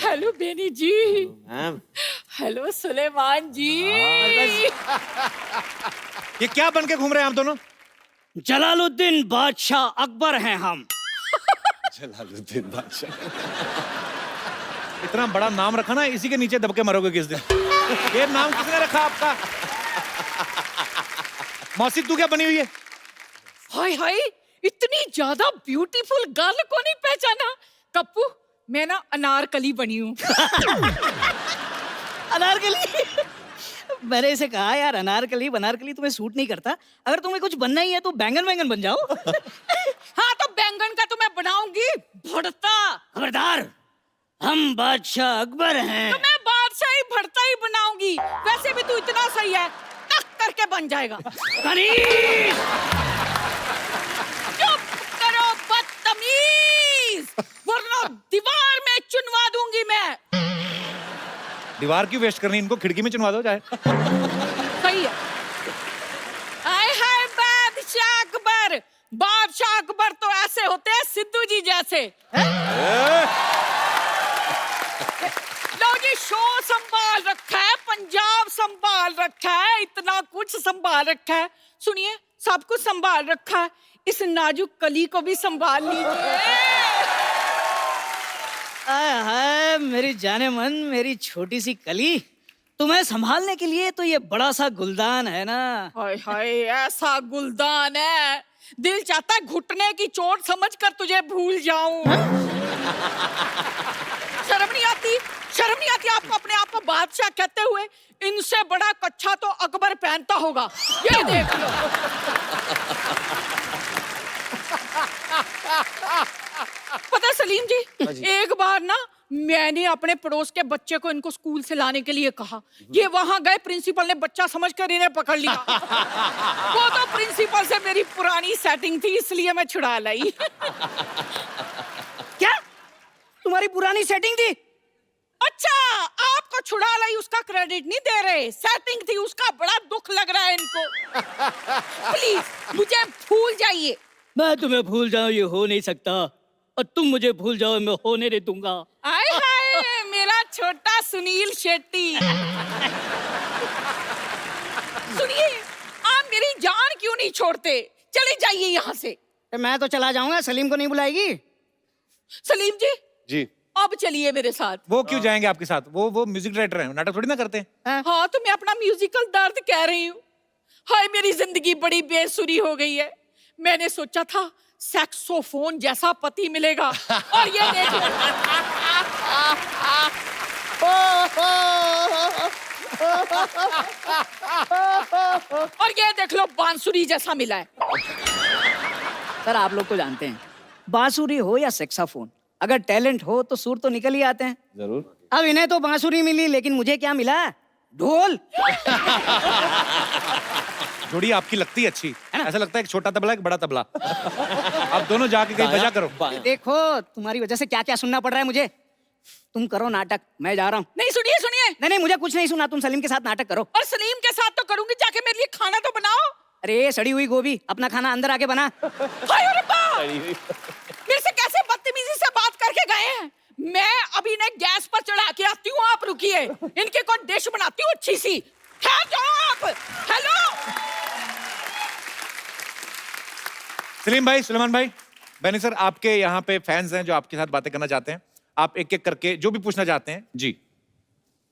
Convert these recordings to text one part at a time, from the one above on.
Hello Beni जी। Ma'am hello Suleman जी। ये क्या बन के घूम रहे हैं आप दोनों? जलालुद्दीन बादशाह अकबर हैं हम। जलालुद्दीन बादशाह। इतना बड़ा नाम रखा ना, इसी के नीचे दबके मरोगे किस दिन। ये नाम किसने रखा आपका? मौसी तू क्या बनी हुई है? हाय हाय, इतनी ज्यादा ब्यूटीफुल गर्ल को नहीं पहचाना? कप्पू, मैं ना अनारकली बनी हूँ। अनारकली? मैंने इसे कहा यार, अनारकली बनारकली तुम्हें सूट नहीं करता। अगर तुम्हें कुछ बनना ही है तो बैंगन बैंगन बन जाओ। हाँ तो बैंगन का तो मैं बनाऊंगी भरता। खबरदार, हम बादशाह अकबर हैं। तो मैं बादशाह ही भरता ही बनाऊंगी। वैसे भी तू इतना सही है, टक करके बन जाएगा। कनीज! चुप करो बदतमीज, वरना दीवार में चुनवा दूंगी मैं। दीवार क्यों वेस्ट करनी, इनको खिड़की में चुनवा दो चाहे। सही है। आय हाय बादशाह अकबर। बादशाह अकबर तो ऐसे होते हैं सिद्धू जी जैसे। लो जी, शो संभाल रखा है, पंजाब संभाल रखा है, इतना कुछ संभाल रखा है। सुनिए, सब कुछ संभाल रखा है, इस नाजुक कली को भी संभाल लीजिए। हाय मेरी जाने मन, मेरी छोटी सी कली, तुम्हें संभालने के लिए तो ये बड़ा सा गुलदान है ना। हाय हाय, ऐसा गुलदान है, दिल चाहता है घुटने की चोट समझकर तुझे भूल जाऊं। शर्म नहीं आती? शर्म नहीं आती आपको अपने आप को बादशाह कहते हुए? इनसे बड़ा कच्छा तो अकबर पहनता होगा, ये देख लो। पता है सलीम जी, एक बार ना मैंने अपने पड़ोस के बच्चे को इनको स्कूल से लाने के लिए कहा। ये वहां गए, प्रिंसिपल ने बच्चा समझकर इन्हें पकड़ लिया। वो तो प्रिंसिपल से मेरी पुरानी सेटिंग थी, इसलिए मैं छुड़ा लाई। क्या तुम्हारी पुरानी सेटिंग थी? अच्छा, आपको छुड़ा लाई उसका क्रेडिट नहीं दे रहे, सेटिंग थी उसका बड़ा दुख लग रहा है इनको। प्लीज मुझे भूल जाइए। मैं तुम्हें भूल जाऊं ये हो नहीं सकता, और तुम मुझे भूल जाओ मैं होने नहीं दूंगा। आय हाय मेरा छोटा सुनील शेट्टी। सुनिए, आप मेरी जान क्यों नहीं छोड़ते? चले जाइए यहाँ से। मैं तो चला जाऊंगा, सलीम को नहीं बुलाएगी? सलीम जी, जी अब चलिए मेरे साथ। वो क्यों जाएंगे आपके साथ? वो म्यूजिक डायरेक्टर हैं, नाटक थोड़ी ना करते हैं। हाँ तो मैं अपना म्यूजिकल दर्द कह रही हूँ। हाय मेरी जिंदगी बड़ी बेसुरी हो गई है। मैंने सोचा था सैक्सोफोन जैसा पति मिलेगा, और ये देख लो। और ये देख लो, बांसुरी जैसा मिला है। सर आप लोग तो जानते हैं, बांसुरी हो या सेक्साफोन, अगर टैलेंट हो तो सुर तो निकल ही आते हैं। जरूर। अब इन्हें तो बांसुरी मिली, लेकिन मुझे क्या मिला? ढोल। जोड़ी आपकी लगती है अच्छी, ऐसा लगता है एक छोटा तबला एक बड़ा तबला। आप दोनों जाके कहीं बजा करो। देखो तुम्हारी वजह से क्या क्या सुनना पड़ रहा है मुझे। तुम करो नाटक, मैं जा रहा हूँ। नहीं सुनिए सुनिए। नहीं मुझे कुछ नहीं सुना, तुम सलीम के साथ नाटक करो। और सलीम के साथ तो करूंगी, जाके मेरे लिए खाना तो बनाओ। अरे सड़ी हुई गोभी, अपना खाना अंदर आके बना। हाय अरे बाप! मेरे से कैसे बदतमीजी से बात करके गए हैं। मैं अभी इन्हें गैस पर चढ़ा के आती हूँ, आप रुकिए, इनके कोई डिश बनाती हूँ अच्छी सी। ठहर जाओ आप। हेलो सलीम भाई, सुलेमान भाई, बैनी सर, आपके यहाँ पे फैंस हैं जो आपके साथ बातें करना चाहते हैं। आप एक एक करके जो भी पूछना चाहते हैं। जी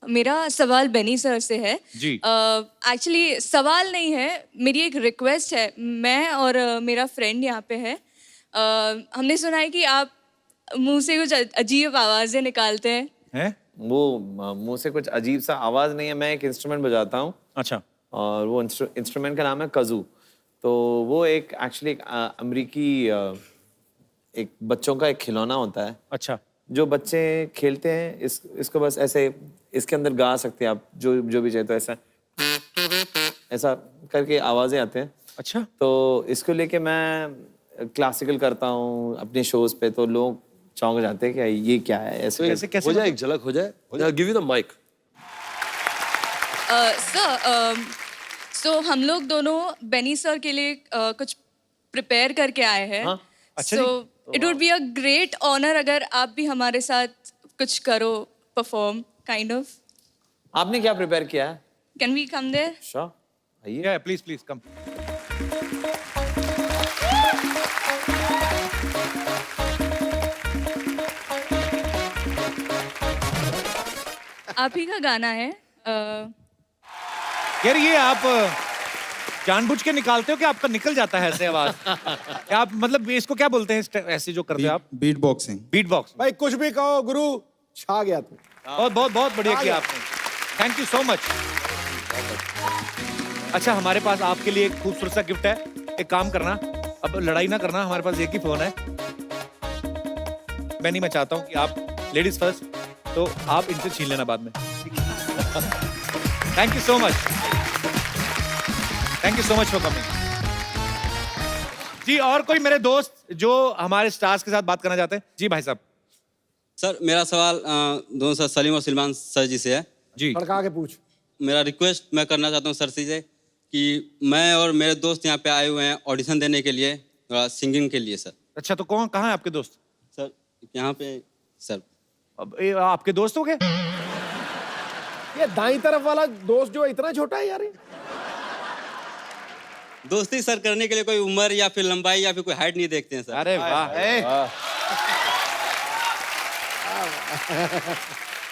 मेरा सवाल बेनी सर से है। जी। एक्चुअली सवाल नहीं है, मेरी एक रिक्वेस्ट है। मैं और मेरा फ्रेंड यहाँ पे है। हमने सुना है कि आप मुंह से कुछ अजीब आवाज़ें निकालते हैं। हैं? वो मुंह से कुछ अजीब सा आवाज नहीं है, मैं एक इंस्ट्रूमेंट बजाता हूँ। अच्छा। और वो इंस्ट्रूमेंट का नाम है कज़ू। तो वो एक एक्चुअली एक अमरीकी एक बच्चों का एक खिलौना होता है। अच्छा। जो बच्चे खेलते हैं इसको बस ऐसे इसके अंदर गा सकते हैं आप जो भी चाहे, तो ऐसा ऐसा करके आवाजें आते हैं। अच्छा। तो इसको लेके मैं क्लासिकल करता हूँ अपने शोज पे, तो लोग चौंक जाते हैं कि ये क्या है। ऐसे हो जाए, एक झलक हो जाए। Give you the mic. So हम लोग दोनों बेनी सर के लिए कुछ प्रिपेयर करके आए हैं। हाँ, अच्छा so it would be a great honour अगर आप भी हमारे साथ कुछ करो, परफॉर्म काइंड ऑफ। आपने क्या प्रिपेयर किया है? Can we come there? Sure, आइए। Yeah, please, please come. आप ही का गाना है। यार ये आप जानबूझ के निकालते हो कि आपका निकल जाता है ऐसे आवाज? क्या आप मतलब इसको क्या बोलते हैं ऐसे जो करते हो आप? Beat boxing. Beat box. भाई कुछ भी कहो गुरु, छा गया तू। बहुत बहुत बहुत बढ़िया किया आपने, थैंक यू सो मच। अच्छा, हमारे पास आपके लिए एक खूबसूरत सा गिफ्ट है। एक काम करना, अब लड़ाई ना करना, हमारे पास एक ही फोन है। मैं चाहता हूँ कि आप लेडीज फर्स्ट, तो आप इनसे छीन लेना बाद में। Thank you so much, thank you so much for coming. जी, और कोई मेरे दोस्त जो हमारे स्टार्स के साथ बात करना चाहते हैं? जी भाई साहब। सर, मेरा सवाल दोनों सर सलीम और सलमान सर जी से है। जी, लड़का के पूछ। मेरा रिक्वेस्ट मैं करना चाहता हूँ सर से कि मैं और मेरे दोस्त यहाँ पे आए हुए हैं ऑडिशन देने के लिए, सिंगिंग के लिए सर। अच्छा, तो कहाँ है आपके दोस्त? सर यहाँ पे सर। अब ये आपके दोस्त हो गए? ये दाईं तरफ वाला दोस्त जो इतना छोटा है यार। दोस्ती सर करने के लिए कोई उम्र या फिर लंबाई या फिर कोई हाइट नहीं देखते हैं सर। अरे वाह,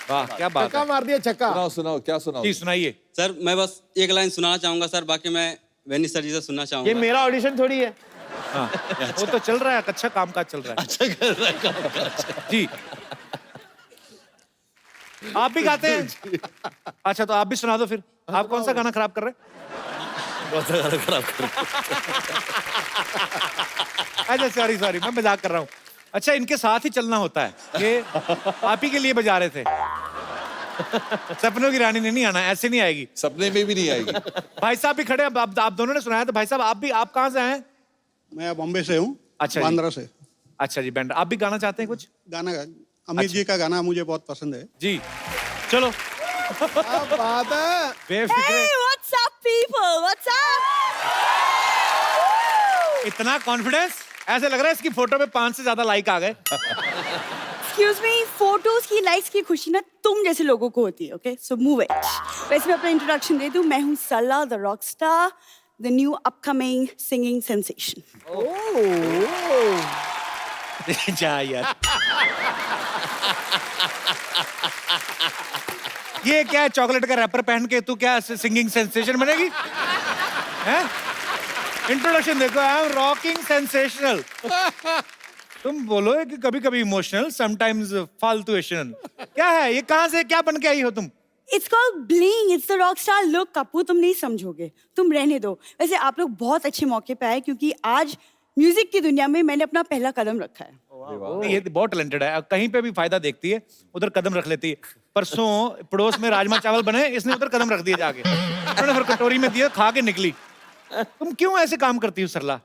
वाह क्या बात छक्का है। मार दिया, छक्का। सुनाओ सुनाओ, क्या सुनाओ? जी सुनाइए। सर मैं बस एक लाइन सुनाना चाहूंगा सर, बाकी मैं वेनी सर जी से सुनना ये चाहूंगा। मेरा ऑडिशन थोड़ी है। हाँ, वो तो चल रहा है, अच्छा काम काज चल रहा है। अच्छा कर रहा है काम। जी, आप भी गाते हैं? अच्छा, तो आप भी सुना दो फिर। आप कौन सा गाना खराब कर रहे हैं? अच्छा, सॉरी सॉरी, मैं मजाक कर रहा हूँ। अच्छा, इनके साथ ही चलना होता है, ये आप ही के लिए बजा रहे थे। सपनों की रानी ने नहीं आना, ऐसे नहीं आएगी। सपने में भी नहीं आएगी। भाई साहब भी खड़े हैं, आप दोनों ने सुनाया, तो भाई साहब आप कहाँ से हैं? मैं बॉम्बे से हूँ। अच्छा जी। बांद्रा से। अच्छा जी, बैंड। आप भी गाना चाहते हैं कुछ? गाना अमित जी का गाना मुझे बहुत पसंद है। जी, चलो। क्या बात है। Befikre. What's up, people? What's up? इतना कॉन्फिडेंस, ऐसे लग रहा है इसकी फोटो पे 5 से ज्यादा लाइक आ गए। Excuse me, फोटोज की लाइक्स की खुशी ना तुम जैसे लोगों को होती है, ओके? So move it. वैसे मैं अपना इंट्रोडक्शन दे दूं, मैं हूँ Sarla the rock star, the new upcoming singing sensation. जा यार। ये क्या है, चॉकलेट का रैपर पहन के तू क्या सिंगिंग सेंसेशन बनेगी? हैं? इंट्रोडक्शन देखो, आई एम रॉकिंग सेंसेशनल। तुम बोलो कि कभी कभी इमोशनल, समटाइम्स फालतूएशनल। क्या है ये, कहाँ से क्या बन के आई हो तुम? It's called bling, it's the rock star look. Kapoor, तुम नहीं समझोगे, तुम रहने दो। वैसे आप लोग बहुत अच्छे मौके पे आए, क्योंकि आज म्यूजिक की दुनिया में मैंने अपना पहला कदम रखा है। ये बहुत टैलेंटेड है, कहीं पे भी फायदा देखती है उधर कदम रख लेती है। परसों पड़ोस में राजमा चावल बने, इसने उधर कदम रख दिया जाके, उन्होंने फिर कटोरी में दिया, खा के निकली। तुम क्यों ऐसे काम करती हो सरला?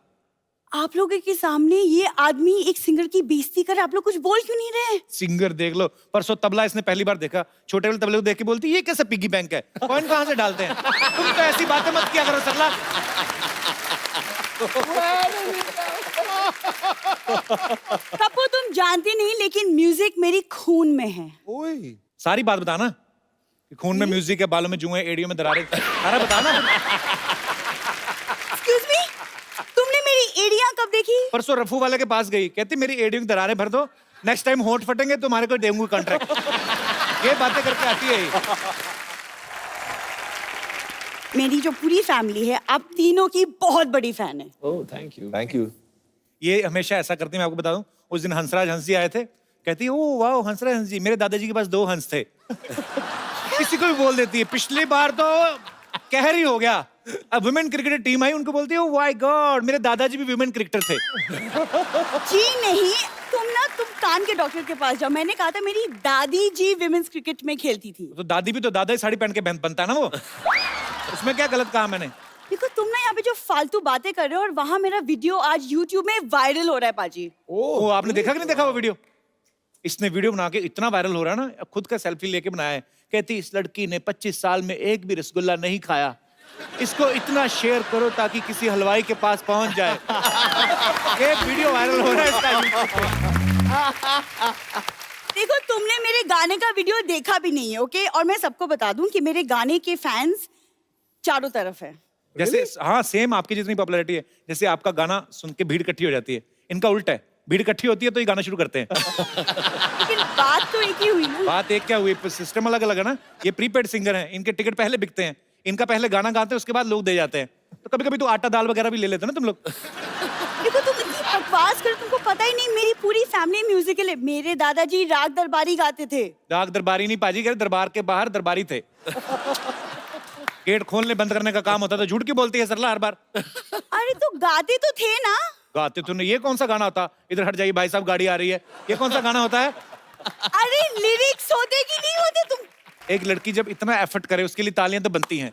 आप लोगों के सामने ये आदमी एक सिंगर की बेइज्जती करे, आप लोग कुछ बोल क्यों नहीं रहे? सिंगर देख लो, परसों तबला इसने पहली बार देखा, छोटे वाले तबले को देख के बोलती ये कैसा पिगी बैंक है, कॉइन कहाँ से डालते हैं? तुम तो ऐसी बातें मत किया करो सरला। कपूर, तुम जानती नहीं, लेकिन म्यूजिक मेरी खून में है। सारी बात बताना कि खून में म्यूजिक है, बालों में जुएं, एड़ियों में दरारें, सारा बताना। Excuse me? तुमने मेरी एड़ियां कब देखी? परसों रफू वाले के पास गई, कहती मेरी एड़ियों की दरारें भर दो, नेक्स्ट टाइम होंठ फटेंगे तो तुम्हारे को देंगे कॉन्ट्रैक्ट। ये बातें करके आती है ये। मेरी जो पूरी फैमिली है, आप तीनों की बहुत बड़ी फैन है। ओह, थैंक यू। Thank you. ये हमेशा ऐसा करती है, मैं आपको बता दूं। उस दिन हंसराज हंस जी आए थे, कहती है ओ वाह हंसराज हंस जी, मेरे दादाजी के पास 2 हंस थे। किसी को भी बोल देती है। पिछली बार तो कहर ही हो गया, अब वुमेन क्रिकेटर टीम आई, उनको बोलती है ओ माय गॉड मेरे दादाजी भी वुमेन क्रिकेटर थे। जी नहीं, तुम कान के डॉक्टर के पास जाओ। मैंने कहा था मेरी दादी जी विमेंस क्रिकेट में खेलती थी। तो दादी भी तो दादा ही साड़ी पहन के बनता है ना वो, उसमें क्या गलत कहा मैंने? देखो, तुम ना यहाँ पे जो फालतू बातें कर रहे हो, और वहाँ मेरा वीडियो आज YouTube में वायरल हो रहा है पाजी। ओ आपने देखा कि नहीं देखा वो वीडियो? इसने वीडियो बना के इतना वायरल हो रहा है ना, खुद का सेल्फी लेके बनाया है, कहती इस लड़की ने 25 साल में एक भी रसगुल्ला नहीं खाया, इसको इतना शेयर करो ताकि किसी हलवाई के पास पहुंच जाए। एक वीडियो वायरल हो रहा है इसका YouTube पे। देखो तुमने मेरे गाने का वीडियो देखा भी नहीं है, ओके? और मैं सबको बता दूं कि मेरे गाने के फैंस चारों तरफ है। जैसे हाँ सेम आपकी जितनी पॉपुलैरिटी है, जैसे आपका गाना सुन के भीड़ इकट्ठी हो जाती है, इनका उल्टा है, भीड़ इकट्ठी होती है तो ये गाना शुरू करते हैं। लेकिन बात तो एक ही हुई ना। बात एक क्या हुई, सिस्टम अलग अलग है ना। ये प्रीपेड सिंगर हैं, इनके टिकट पहले बिकते हैं, इनका पहले गाना गाते हैं उसके बाद लोग दे जाते हैं। तो कभी कभी तो आटा दाल वगैरह भी ले लेते हैं ना तुम लोग। देखो तुम इतनी बकवास कर, तुमको पता ही नहीं मेरी पूरी फैमिली म्यूजिकल है। मेरे दादाजी राग दरबारी गाते थे। राग दरबारी नहीं पाजी, कह दरबार के बाहर दरबारी थे। गेट खोलने बंद करने का काम होता था। झूठ क्यों बोलती है सरला हर बार? अरे तो गाते तो थे ना। गाते तो नहीं। ये कौन सा गाना होता? इधर हट जाइए भाई साहब, गाड़ी आ रही है। ये कौन सा गाना होता है? अरे लिरिक्स होते कि नहीं होते तुम? एक लड़की जब इतना एफर्ट करे उसके लिए तालियां तो बनती हैं।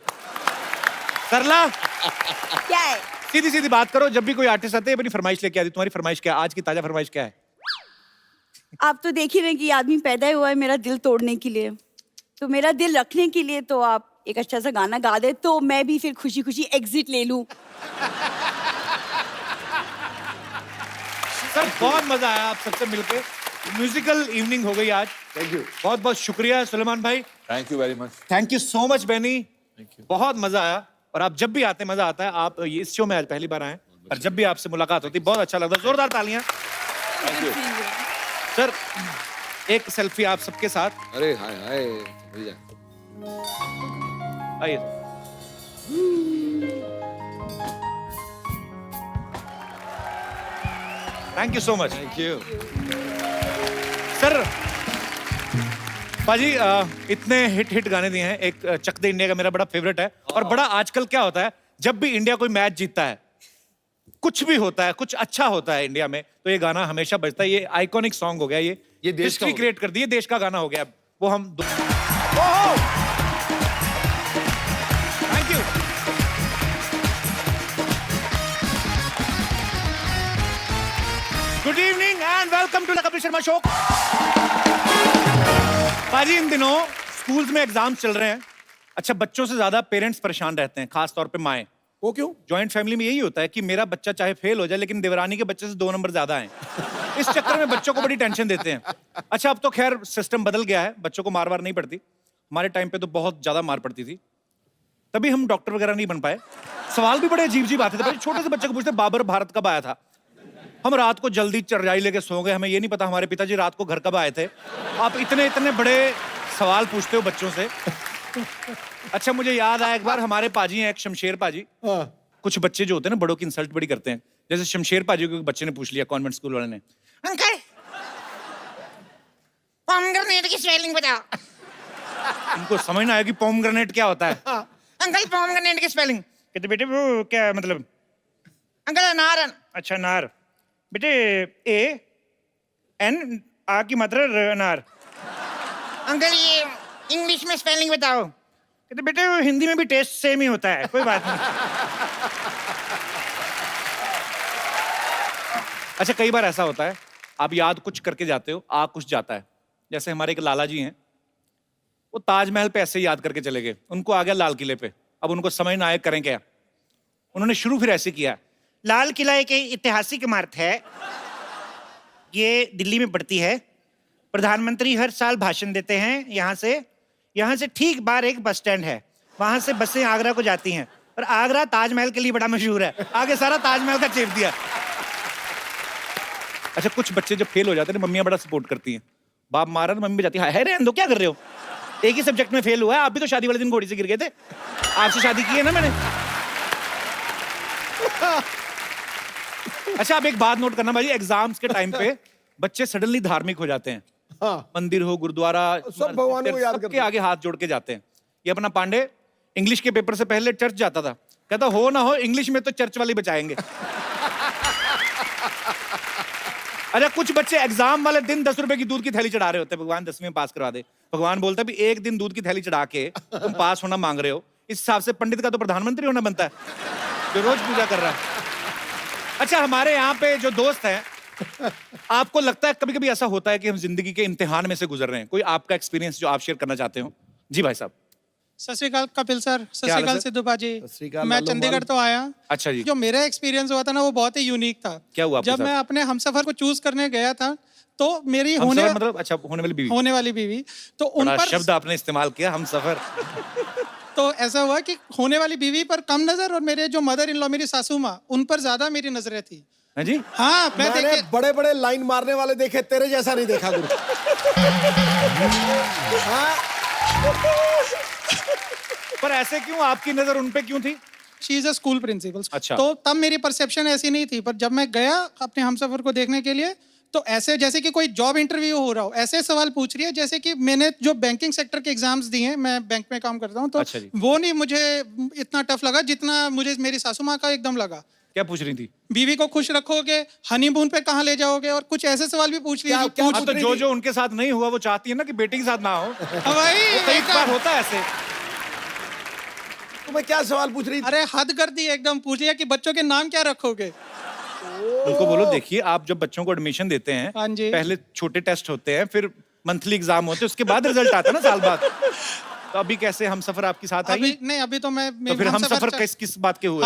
सरला क्या है? सीधी सीधी बात करो, जब भी कोई आर्टिस्ट आते हैं अपनी फरमाइश लेके आती। तुम्हारी फरमाइश क्या है? आज की ताजा फरमाइश क्या है? आप तो देख ही रहे हैं कि ये आदमी पैदा ही हुआ है मेरा दिल तोड़ने के लिए, तो मेरा दिल रखने के लिए तो आप एक अच्छा सा गाना गा दे तो मैं भी फिर खुशी खुशी एग्जिट ले लूं। सर बहुत मजा आया आप सबसे मिलके। म्यूजिकल इवनिंग हो गई आज। Thank you. बहुत बहुत शुक्रिया सुलेमान भाई। Thank you very much. Thank you so much Benny. बहुत मजा आया और आप जब भी आते मजा आता है। आप ये इस शो में आज पहली बार आए और जब भी आपसे मुलाकात होती बहुत अच्छा लगता है। जोरदार तालियां। सर एक सेल्फी आप सबके साथ। अरे हाय हाय भैया। आइए। Thank you so much. Thank you. Sir पाजी इतने हिट गाने दिए हैं। एक चक दे इंडिया का मेरा बड़ा फेवरेट है। और बड़ा आजकल क्या होता है, जब भी इंडिया कोई मैच जीतता है, कुछ भी होता है, कुछ अच्छा होता है इंडिया में, तो ये गाना हमेशा बजता है। ये आइकॉनिक सॉन्ग हो गया। ये देश का हिस्ट्री हो क्रिएट कर दी है, देश का गाना हो गया। वो हम thank you. Good evening and welcome to the Kapil Sharma show. पाजी इन दिनों स्कूल्स में एग्जाम्स चल रहे हैं। अच्छा बच्चों से ज्यादा पेरेंट्स परेशान रहते हैं, खास तौर पे माएं। वो क्यों? जॉइंट फैमिली में यही होता है कि मेरा बच्चा चाहे फेल हो जाए लेकिन देवरानी के बच्चे से 2 नंबर ज्यादा हैं। इस चक्कर में बच्चों को बड़ी टेंशन देते हैं। अच्छा अब तो खैर सिस्टम बदल गया है, बच्चों को मार वार नहीं पड़ती। हमारे टाइम पे तो बहुत ज्यादा मार पड़ती थी, तभी हम डॉक्टर वगैरह नहीं बन पाए। सवाल भी बड़े अजीब अजीब आते थे। छोटे से बच्चे को पूछते बाबर भारत कब आया था? हम रात को जल्दी चरजाई लेके सो गए, हमें ये नहीं पता हमारे पिताजी रात को घर कब आए थे। आप इतने इतने बड़े सवाल पूछते हो बच्चों से। अच्छा मुझे याद आया एक बार हमारे पाजी हैं एक शमशेर पाजी। कुछ बच्चे जो होते हैं ना बड़ों की इंसल्ट बड़ी करते हैं। जैसे शमशेर पाजी को एक बच्चे ने पूछ लिया कॉन्वेंट स्कूल वाले ने, अंकल पोमग्रेनेट की स्पेलिंग बताओ। इनको समझ ना आया कि पोमग्रेनेट क्या होता है। अंकल पोमग्रेनेट की स्पेलिंग। कहते बेटे वो क्या मतलब? अंकल अनार। अच्छा अनार। बेटे A-N आ की मात्रा अनार। अंकल ये इंग्लिश में स्पेलिंग बताओ। कहते बेटे वो हिंदी में भी टेस्ट सेम ही होता है, कोई बात नहीं। अच्छा कई बार ऐसा होता है आप याद कुछ करके जाते हो, आ कुछ जाता है। जैसे हमारे एक लाला जी हैं, वो ताजमहल पे ऐसे ही याद करके चले गए, उनको आ गया लाल किले पे। अब उनको समझ ना आए करें क्या। उन्होंने शुरू फिर ऐसे किया, लाल किला एक ऐतिहासिक इमारत है, ये दिल्ली में पड़ती है। प्रधानमंत्री हर साल भाषण देते हैं यहाँ से ठीक बाहर एक बस स्टैंड है, वहां से बसें आगरा को जाती हैं और आगरा ताजमहल के लिए बड़ा मशहूर है। आगे सारा ताजमहल का चेप दिया। अच्छा कुछ बच्चे जब फेल हो जाते हैं मम्मियां बड़ा सपोर्ट करती हैं। बाप मारा तो मम्मी भी जाती है रहने दो क्या कर रहे हो, एक ही सब्जेक्ट में फेल हुआ है, आप भी तो शादी वाले दिन घोड़ी से गिर गए थे, आपसे शादी की है ना मैंने। अच्छा आप एक बात नोट करना भाई, एग्जाम्स के टाइम पे बच्चे सडनली धार्मिक हो जाते हैं। हाँ। मंदिर हो, गुरुद्वारा, सब भगवानों को याद करते सबके आगे हाथ जोड़ के जाते हैं। ये अपना पांडे इंग्लिश के पेपर से पहले चर्च जाता था, कहता हो ना हो इंग्लिश में तो चर्च वाले बचाएंगे। अच्छा कुछ बच्चे एग्जाम वाले दिन 10 रुपए की दूध की थैली चढ़ा रहे होते हैं, भगवान 10वीं में पास करवा दे। भगवान बोलता है भी एक दिन दूध की थैली चढ़ा के तुम पास होना मांग रहे हो, इस हिसाब से पंडित का तो प्रधानमंत्री होना बनता है जो रोज पूजा कर रहा है। अच्छा हमारे यहाँ पे जो दोस्त हैं, आपको लगता है कभी कभी ऐसा होता है कि हम जिंदगी के इम्तिहान में से गुजर रहे हैं? कोई आपका एक्सपीरियंस जो आप शेयर करना चाहते हो? जी भाई साहब। सत श्री अकाल कपिल सर, सत क्या हाल श्री है अकाल सर? सिद्धू बाजी। सत श्री अकाल मैं लालू चंडीगढ़ माल। तो आया। अच्छा जी। जो मेरा एक्सपीरियंस हुआ था ना वो बहुत ही यूनिक था। क्या हुआ आपके जब साथ? मैं अपने हमसफर को चूज करने गया था तो मेरी हमसफर मतलब अच्छा होने वाली बीवी। होने वाली बीवी, तो उन बड़ा पर शब्द आपने इस्तेमाल किया, हमसफर। तो ऐसा हुआ कि होने वाली बीवी पर कम नजर और मेरे जो मदर इन लॉ मेरी सासू माँ उन पर ज्यादा मेरी नजरें थी। हैं जी? हाँ, मैं मैंने देखे बड़े बड़े लाइन मारने वाले देखे, तेरे जैसा नहीं देखा गुरु। हाँ? पर ऐसे क्यों, आपकी नजर उन पे क्यों थी? She is a school principal. अच्छा। तो तब मेरी परसेप्शन ऐसी नहीं थी, पर जब मैं गया अपने हमसफर को देखने के लिए तो ऐसे जैसे कि कोई जॉब इंटरव्यू हो रहा हो, ऐसे सवाल पूछ रही है जैसे कि मैंने जो बैंकिंग सेक्टर के एग्जाम्स दिए हैं, मैं बैंक में काम करता हूँ, तो अच्छा जी। वो नहीं मुझे इतना टफ लगा जितना मुझे मेरी सासू माँ का एकदम लगा। क्या पूछ रही थी? बीवी को खुश रखोगे, हनीमून पे कहाँ ले जाओगे, और कुछ ऐसे सवाल भी पूछ रही है क्या हाँ, पूछ तो रही जो थी? जो उनके साथ नहीं हुआ वो चाहती है ना कि बेटी के साथ ना हो। वही कई एकदम। बार होता है ऐसे। तुम्हें क्या सवाल पूछ रही थी? अरे हद कर दी एकदम, पूछ लिया कि बच्चों के नाम क्या रखोगे। उनको बोलो देखिए, आप जब बच्चों को एडमिशन देते हैं, हाँ जी। पहले छोटे टेस्ट होते हैं, फिर मंथली एग्जाम होते हैं, उसके बाद रिजल्ट आता है ना साल बाद। तो अभी कैसे हमसफर आपके साथ आई? अभी नहीं, अभी तो मैं तो फिर हमसफर किस बात के हुए?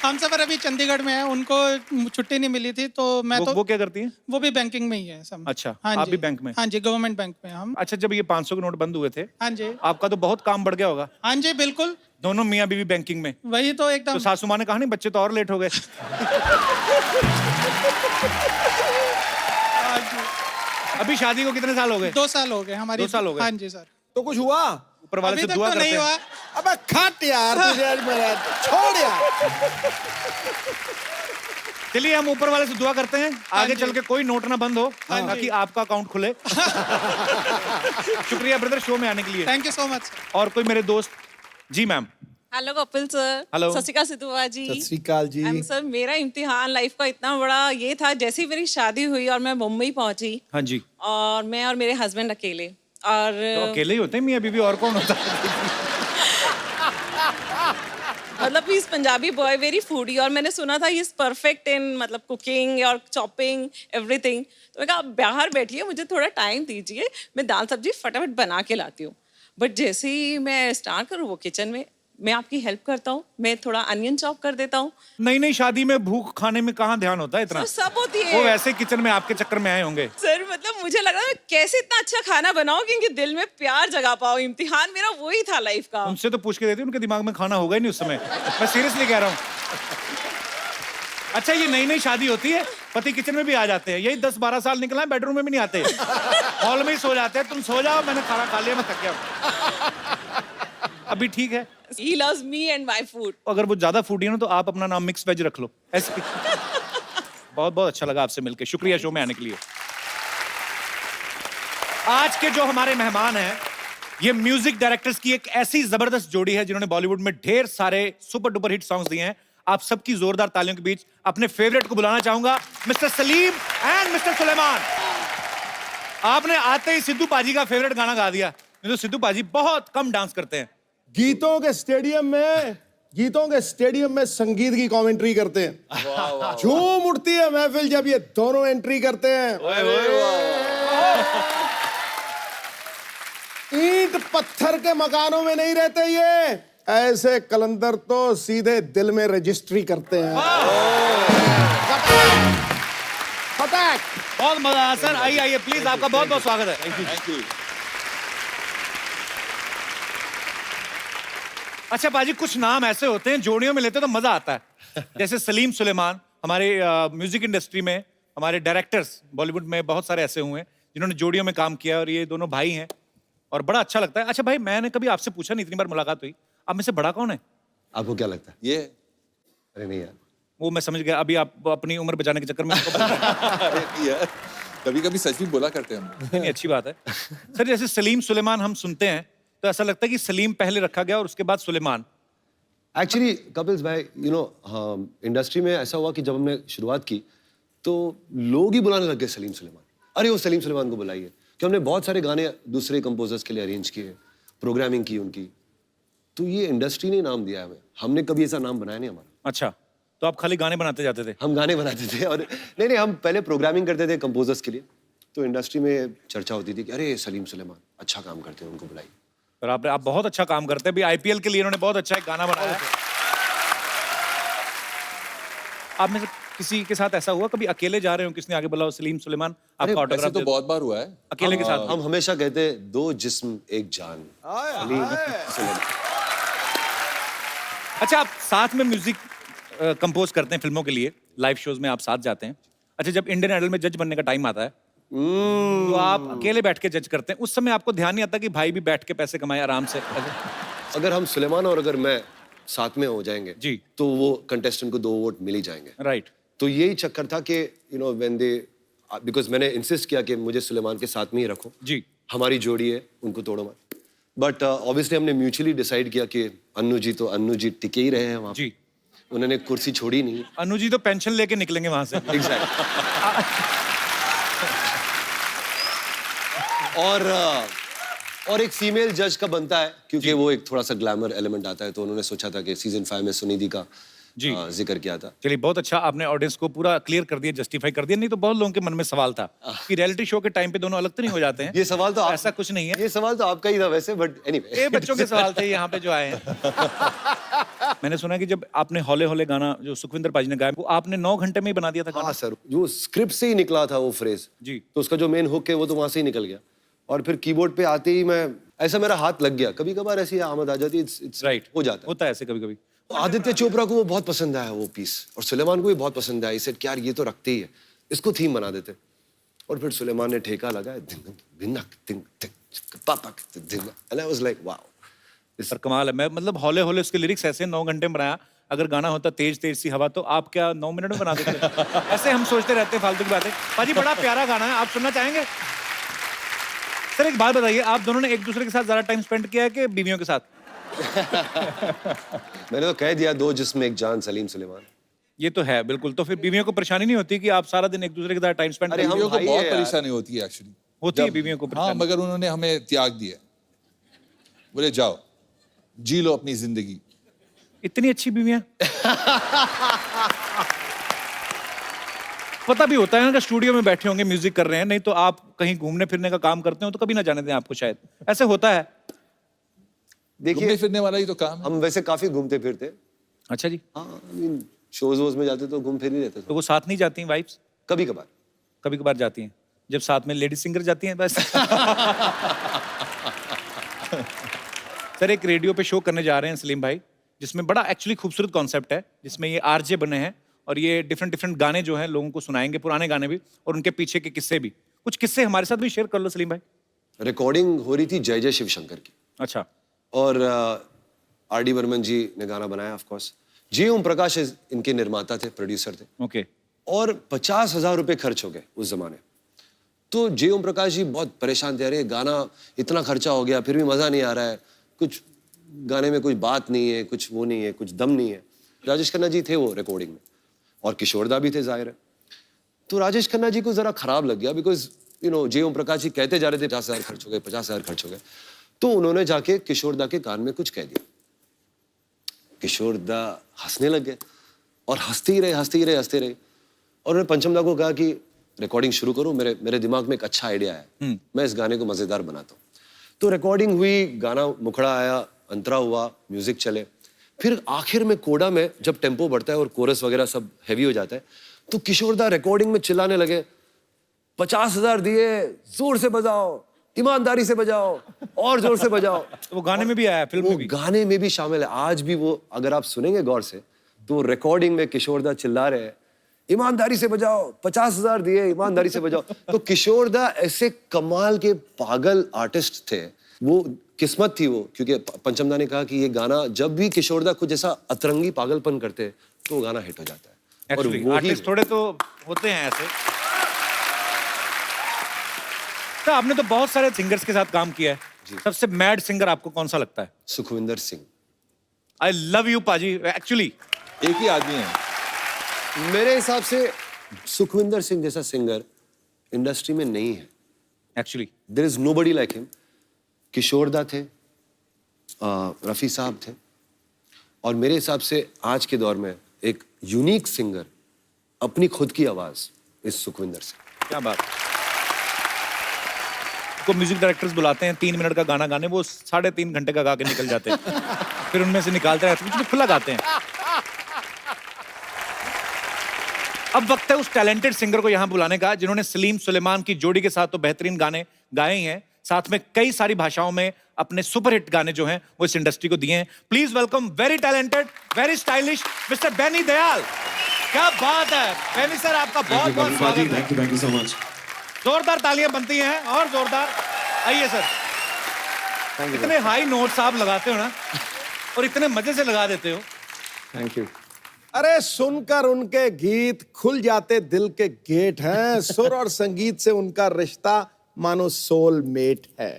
हमसफर अभी चंडीगढ़ में है, उनको छुट्टी नहीं मिली थी, तो मैं तो वो क्या करती हैं? वो भी बैंकिंग में ही है सब। अच्छा, हाँ आप जी। भी बैंक में? हाँ जी, गवर्नमेंट बैंक में हम। अच्छा, जब ये 500 के नोट बंद हुए थे, हाँ जी, आपका तो बहुत काम बढ़ गया होगा। हाँ जी, बिल्कुल दोनों मियाँ बीवी बैंकिंग में। वही तो एकदम। तो सासू माँ ने कहा नहीं, बच्चे तो और लेट हो गए। हाँ जी। अभी शादी को कितने साल हो गए? 2 साल हो गए हमारी। 2 साल हो गए? हाँ जी सर। तो कुछ हुआ? ऊपर वाले अभी से तक दुआ तो करते नहीं हैं। हुआ। अबे खट यार, तुझे आज मेरा छोड़ यार। चलिए हम ऊपर वाले से दुआ करते हैं, आगे चल के कोई नोट ना बंद हो, ताकि आपका अकाउंट खुले। शुक्रिया ब्रदर शो में आने के लिए। Thank you so much. और कोई मेरे दोस्त? जी ma'am. Hello Kapil sir. Hello. सत श्री अकाल सिद्धू बाबा जी। सत श्री अकाल जी। सर मेरा इम्तिहान लाइफ का इतना बड़ा ये था, जैसे ही मेरी शादी हुई और मैं मुंबई पहुंची, हाँ जी। और मैं और मेरे हस्बैंड अकेले, और तो अकेले ही होते हैं मियाँ बीवी, और कौन होता है? मतलब इस पंजाबी बॉय वेरी फूडी, और मैंने सुना था इज परफेक्ट इन मतलब कुकिंग और चॉपिंग एवरीथिंग। तो मैं कहा आप बाहर बैठिए, मुझे थोड़ा टाइम दीजिए, मैं दाल सब्जी फटाफट बना के लाती हूँ। बट जैसे ही मैं स्टार्ट करूँ वो किचन में, मैं आपकी हेल्प करता हूँ, मैं थोड़ा अनियन चॉप कर देता हूँ। नहीं शादी में भूख खाने में कहाँ ध्यान होता है इतना? तो सब होती है। वो वैसे किचन में आपके चक्कर में आए होंगे। सर मतलब मुझे लग रहा है मैं कैसे इतना अच्छा खाना बनाऊं कि इनके दिल में प्यार जगा पाऊं। इम्तिहान मेरा वही था लाइफ का। उनसे तो पूछ के देती, उनके दिमाग में खाना होगा ही नहीं उस समय। मैं सीरियसली कह रहा हूँ। अच्छा, ये नई नई शादी होती है, पति किचन में भी आ जाते हैं, यही 10-12 साल निकला है, बेडरूम में भी नहीं आते, हॉल में ही सो जाते हैं। तुम सो जाओ, मैंने खाना खा लिया, मैं थक गया। अभी ठीक है। He loves me and my food. अगर वो ज्यादा फूडी है ना, तो आप अपना नाम मिक्स वेज रख लो ऐसे। बहुत बहुत अच्छा लगा आपसे मिलकर, शुक्रिया शो में आने के लिए। आज के जो हमारे मेहमान हैं, ये म्यूजिक डायरेक्टर्स की एक ऐसी जबरदस्त जोड़ी है जिन्होंने बॉलीवुड में ढेर सारे सुपर डुपर हिट सॉन्ग्स दिए हैं। आप सबकी जोरदार तालियों के बीच अपने फेवरेट को बुलाना चाहूंगा, mister Salim and mister Suleman. आपने आते ही सिद्धू पाजी का फेवरेट गाना गा दिया, नहीं तो सिद्धू पाजी बहुत कम डांस करते हैं। गीतों के स्टेडियम में संगीत की कमेंट्री करते हैं। झूम उठती है महफिल जब ये दोनों एंट्री करते हैं। ईंट पत्थर के मकानों में नहीं रहते ये, ऐसे कलंदर तो सीधे दिल में रजिस्ट्री करते हैं। फटाक। बहुत मजा आया सर, आइए आइए प्लीज, आपका बहुत बहुत स्वागत है। Thank you. अच्छा पाजी, कुछ नाम ऐसे होते हैं जोड़ियों में लेते तो मजा आता है। जैसे सलीम सुलेमान, हमारे म्यूजिक इंडस्ट्री में हमारे डायरेक्टर्स बॉलीवुड में बहुत सारे ऐसे हुए हैं जिन्होंने जोड़ियों में काम किया, और ये दोनों भाई हैं और बड़ा अच्छा लगता है। अच्छा भाई, मैंने कभी आपसे पूछा नहीं, इतनी बार मुलाकात हुई, आप में से बड़ा कौन है? आपको क्या लगता है? ये अरे नहीं यार, वो मैं समझ गया, अभी आप अपनी उम्र बचाने के चक्कर में उसको बोल रहे हैं। यार कभी कभी सच भी बोला करते हैं हम। नहीं, अच्छी बात है सर। जैसे सलीम सुलेमान हम सुनते हैं तो ऐसा लगता है कि सलीम पहले रखा गया और उसके बाद सुलेमान। एक्चुअली कपिल्स भाई, यू नो इंडस्ट्री में ऐसा हुआ कि जब हमने शुरुआत की तो लोग ही बुलाने लग गए सलीम सुलेमान, अरे वो सलीम सुलेमान को बुलाइए, कि हमने बहुत सारे गाने दूसरे कंपोजर्स के लिए अरेंज किए, प्रोग्रामिंग की उनकी, तो ये इंडस्ट्री ने नाम दिया हमें, हमने कभी ऐसा नाम बनाया नहीं हमारा। अच्छा, तो आप खाली गाने बनाते जाते थे? हम गाने बनाते थे, और नहीं हम पहले प्रोग्रामिंग करते थे कंपोजर्स के लिए, तो इंडस्ट्री में चर्चा होती थी कि अरे सलीम सुलेमान अच्छा काम करते हैं, उनको बुलाइए। पर आप बहुत अच्छा काम करते हैं, अभी आईपीएल के लिए इन्होंने बहुत अच्छा एक गाना बनाया है। आप में से किसी के साथ ऐसा हुआ कभी अकेले जा रहे हो किसने आगे बुलाओ सलीम सुलेमान आपका वैसे ऑटोग्राफ तो बहुत बार हुआ है। अकेले के साथ हम हमेशा कहते हैं 2 जिस्म 1 जान। सलीम सुलेमान। अच्छा आप साथ में म्यूजिक कंपोज करते हैं फिल्मों के लिए, लाइव शोज में आप साथ जाते हैं। अच्छा जब इंडियन आइडल में जज बनने का टाइम आता है तो आप अकेले बैठ के जज करते हैं, उस समय आपको ध्यान नहीं आता कि भाई भी बैठ के पैसे कमाए आराम से? अगर हम सुलेमान और अगर मैं साथ में हो जाएंगे जी तो वो कंटेस्टेंट को 2 वोट मिल ही जाएंगे। राइट। तो यही चक्कर था कि you know when they because मैंने इंसिस्ट किया कि मुझे सुलेमान के साथ में ही रखो जी, हमारी जोड़ी है उनको तोड़ो मत। बट ऑब्वियसली हमने म्यूचुअली डिसाइड किया कि अन्नू जी टिके ही रहे हैं वहाँ जी। उन्होंने कुर्सी छोड़ी नहीं। अनु जी तो पेंशन लेके निकलेंगे वहां से। और एक फीमेल जज का बनता है क्योंकि वो एक थोड़ा सा ग्लैमर एलिमेंट आता है, तो उन्होंने सोचा था कि सीजन 5 में सुनिधि का जिक्र किया था। चलिए बहुत अच्छा, आपने ऑडियंस को पूरा क्लियर कर दिया, जस्टिफाई कर दिया। नहीं तो बहुत लोगों के मन में सवाल था कि रियलिटी शो के टाइम पे दोनों अलग तो नहीं हो जाते हैं। ये सवाल तो ऐसा कुछ नहीं है, ये सवाल तो आपका ही था वैसे, बट एनीवे ये बच्चों के सवाल थे यहाँ पे जो आए हैं। मैंने सुना कि जब आपने हौले हौले गाना जो सुखविंदर पाजी ने गाया वो आपने 9 घंटे में ही बना दिया था गाना। हाँ सर, जो स्क्रिप्ट से ही निकला था वो फ्रेज जी, तो उसका जो मेन हुक है वो तो वहां से ही निकल गया, और फिर कीबोर्ड पे आते ही मैं ऐसा मेरा हाथ लग गया। कभी कभार ऐसी आमद आ जाती है, इट्स राइट, हो जाता है, होता है ऐसे कभी कभी। आदित्य चोपड़ा को वो बहुत पसंद आया वो पीस, और सुलेमान को भी बहुत पसंद आया। इसे यार ये तो रखते ही है, इसको थीम बना देते। और फिर सुलेमान ने ठेका लगाया, and I was like, wow. पर कमाल है। मैं मतलब हौले हौले उसके लिरिक्स ऐसे 9 घंटे में बनाया। अगर गाना होता तेज तेज सी हवा तो आप क्या 9 मिनट में बना देते? ऐसे हम सोचते रहते हैं फालतू की बातें। पाजी बड़ा प्यारा गाना है, आप सुनना चाहेंगे? सर एक बात बताइए, आप दोनों ने एक दूसरे के साथ ज्यादा टाइम स्पेंड किया है कि बीवियों के साथ? मैंने तो कह दिया 2 जिस्म 1 जान सलीम सुलेमान। ये तो है बिल्कुल। तो फिर बीवियों को परेशानी नहीं होती कि आप सारा दिन एक दूसरे के साथ टाइम स्पेंड? अरे हम बीवियों को भाई बहुत है यार। परेशानी होती है एक्चुअली। होती है बीवियों को हाँ, परेशानी। मगर उन्होंने हमें त्याग दिया, बोले जाओ जी लो अपनी जिंदगी। इतनी अच्छी बीवियां। पता भी होता है ना कि स्टूडियो में बैठे होंगे म्यूजिक कर रहे हैं, नहीं तो आप कहीं घूमने फिरने का काम करते हो तो कभी ना जाने दें आपको, शायद ऐसे होता है। घूमने फिरने वाला ही तो काम है। हम वैसे काफी घूमते फिरते। अच्छा जी। हाँ, शोज वोज में जाते तो घूम फिर ही रहते। तो वो साथ नहीं जाती वाइफ्स? कभी कभार, कभी कभार जाती हैं, जब साथ में लेडी सिंगर जाती हैं बस। सर एक रेडियो पे शो करने जा रहे हैं सलीम भाई, जिसमें बड़ा एक्चुअली खूबसूरत कॉन्सेप्ट है, जिसमें ये आरजे बने हैं और ये डिफरेंट डिफरेंट गाने जो हैं लोगों को सुनाएंगे, पुराने गाने भी और उनके पीछे के किस्से भी। कुछ किस्से हमारे साथ भी शेयर कर लो सलीम भाई। रिकॉर्डिंग हो रही थी जय जय शिवशंकर की। अच्छा। और आर.डी. बर्मन जी ने गाना बनाया ऑफ कोर्स। जी ओम प्रकाश इनके निर्माता थे, प्रोड्यूसर थे। ओके। और 50,000 रुपए खर्च हो गए उस जमाने। तो जी ओम प्रकाश जी बहुत परेशान थे, अरे गाना इतना खर्चा हो गया फिर भी मजा नहीं आ रहा है, कुछ गाने में कोई बात नहीं है, कुछ वो नहीं है, कुछ दम नहीं है। राजेश खन्ना जी थे वो रिकॉर्डिंग में, और किशोरदा भी थे जाहिर है। तो राजेश खन्ना जी को जरा खराब लग गया, बिकॉज यू नो जी ओम प्रकाश जी कहते जा रहे थे 50,000 खर्च हो गए, 50,000 खर्च हो गए। तो उन्होंने जाके किशोरदा के कान में कुछ कह दिया। किशोरदा हंसने लग गए और हंसते ही रहे। और उन्होंने पंचमदा को कहा कि रिकॉर्डिंग शुरू करो, मेरे दिमाग में एक अच्छा आइडिया है, मैं इस गाने को मजेदार बनाता हूँ। तो रिकॉर्डिंग हुई, गाना मुखड़ा आया, अंतरा हुआ, म्यूजिक चले। फिर आखिर में कोडा में जब टेम्पो बढ़ता है और कोरस वगैरह सब हैवी हो जाता है, तो किशोरदा रिकॉर्डिंग में चिल्लाने लगे, 50,000 दिए, जोर से बजाओ, ईमानदारी से बजाओ, और जोर से बजाओ। वो गाने में भी आया, फिल्म में भी। गाने में भी शामिल है। आज भी वो अगर आप सुनेंगे गौर से तो रिकॉर्डिंग में किशोरदा चिल्ला रहे हैं, ईमानदारी से बजाओ, 50,000 दिए, ईमानदारी से बजाओ। तो किशोरदा ऐसे कमाल के पागल आर्टिस्ट थे, वो किस्मत थी वो, क्योंकि पंचमदा ने कहा कि ये गाना जब भी किशोरदा कुछ ऐसा अतरंगी पागलपन करते तो वो गाना हिट हो जाता है। और वो आर्टिस्ट थोड़े तो होते हैं ऐसे। तो आपने तो बहुत सारे सिंगर्स के साथ काम किया है, सबसे मैड सिंगर आपको कौन सा लगता है? Sukhwinder Singh. I love you paaji. Actually एक ही आदमी है मेरे हिसाब से, सुखविंदर सिंह जैसा सिंगर इंडस्ट्री में नहीं है actually. There is nobody like him. किशोरदा थे, रफी साहब थे, और मेरे हिसाब से आज के दौर में एक यूनिक सिंगर, अपनी खुद की आवाज, इस सुखविंदर सिंह। क्या बात। को म्यूजिक डायरेक्टर्स बुलाते हैं 3 मिनट का गाना गाने, वो 3.5 घंटे का गा के निकल जाते हैं। फिर उनमें से निकालते हैं, कुछ खुला गाते हैं। अब वक्त है उस टैलेंटेड सिंगर को यहाँ बुलाने का जिन्होंने सलीम सुलेमान की जोड़ी के साथ तो बेहतरीन गाने गाए ही हैं, साथ में कई सारी भाषाओं में अपने सुपरहिट गाने जो हैं वो इस इंडस्ट्री को दिए हैं। Please welcome very talented, very stylish mister Benny Dayal. क्या बात है बेनी सर, आपका बहुत बहुत स्वागत है। Thank you so much. जोरदार तालियां बनती हैं और जोरदार। आइए सर। इतने हाई नोट्स आप लगाते हो ना और इतने मजे से लगा देते हो। Thank you. अरे सुनकर उनके गीत खुल जाते दिल के गेट हैं। सुर और संगीत से उनका रिश्ता मानो सोलमेट है।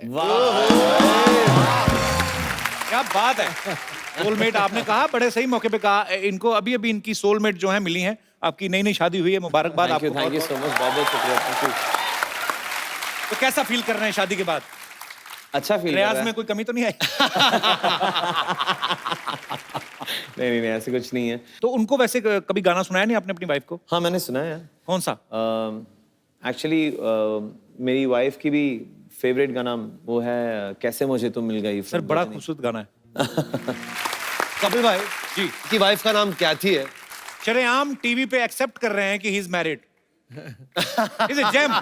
क्या बात है। सोलमेट आपने कहा, बड़े सही मौके पे कहा। इनको अभी अभी इनकी सोलमेट जो है मिली हैं। आपकी नई नई शादी हुई है, मुबारकबाद आपको। थैंक यू सो मच, बहुत बहुत शुक्रिया। Thank you. तो कैसा फील कर रहे हैं शादी के बाद? अच्छा फील। रियाज में कोई कमी तो नहीं आई? नहीं, ऐसे कुछ नहीं है। तो उनको वैसे कभी गाना सुनाया नहीं आपने अपनी वाइफ को? हाँ मैंने सुना है। कौन सा? एक्चुअली मेरी वाइफ की भी फेवरेट गाना वो है कैसे मुझे तुम मिल गई। सर बड़ा खूबसूरत गाना है। कपिल भाई जी की वाइफ का नाम कैथी है। शरेआम टीवी पे एक्सेप्ट कर रहे हैं कि he is married. Is a gem.